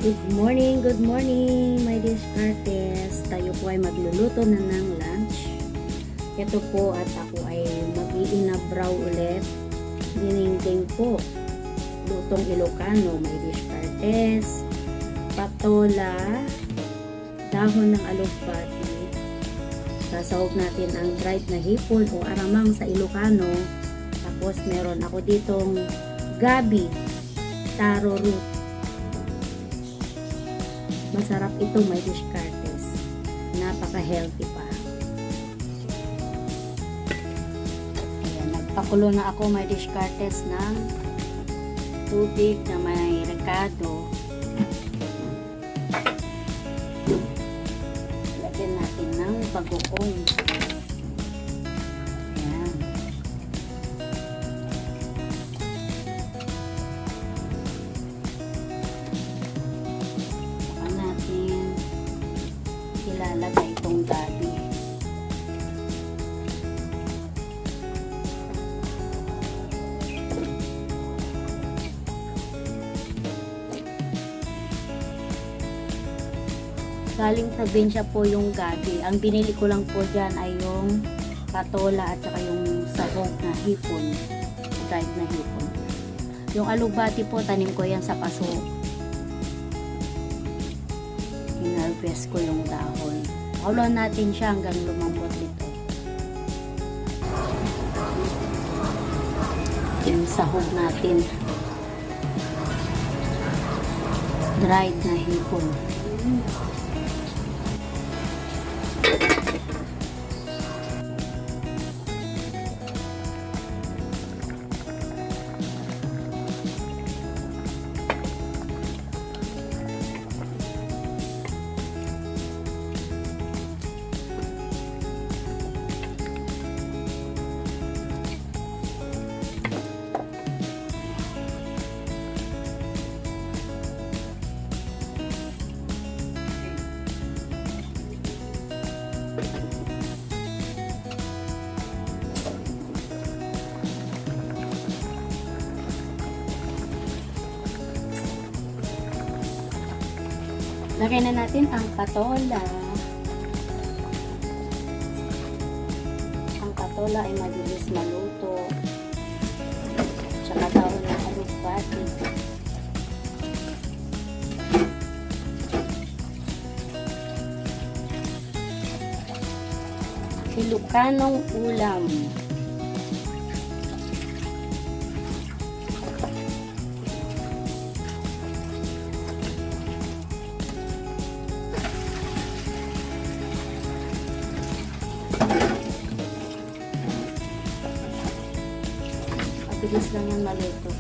Good morning, my discartes. Tayo po ay magluluto na ng lunch. Ito po at ako ay mag-iinabraw ulit. Dinengdeng po. Lutong Ilocano, my discartes. Patola, dahon ng alugbati. Sasahog natin ang dried na hipon o aramang sa Ilocano. Tapos meron ako ditong gabi, taro root. Masarap ito, may discartes. Napaka-healthy pa. Ayan, nagpakulo na ako, may discartes ng tubig na may rekado. Lagyan natin ng bagoong. Ayan. Ilalagay itong gabi. Galing probinsya po yung gabi. Ang binili ko lang po dyan ay yung patola at saka yung sahog na hipon. Dried na hipon. Yung alugbati po, tanim ko yan sa paso. Inarvest ko yung dahon. Paulan natin siya hanggang lumambot ito. Yung sahog natin. Dried na hipon. Lagay na natin ang patola. Ang patola ay mabilis maluto. Tsaka dahon ng alugbati. Ilocanong ulam. Bilis lang yan maluto.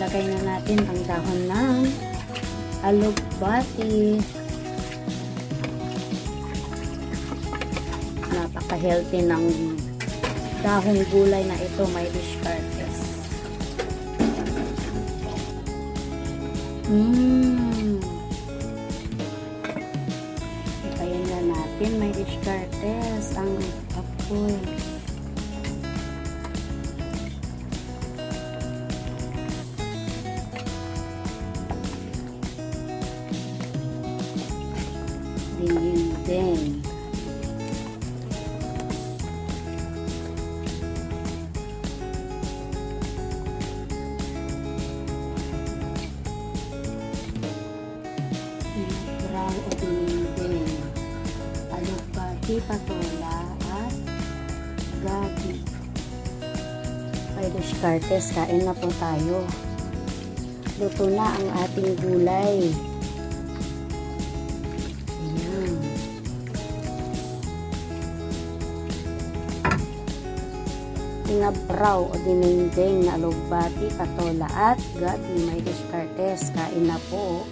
Lagay na natin ang dahon ng alugbati. Napaka-healthy ng dahon gulay na ito, may discartes. Lagayan na natin, may discartes ang apoy. Dinding. Brown o dinding. Alugbati, patola at gabi. May discartes, kain na po tayo. Luto na ang ating gulay. Ayan. Inabraw o dinengdeng na alugbati, patola at gabi. May discartes, kain na po.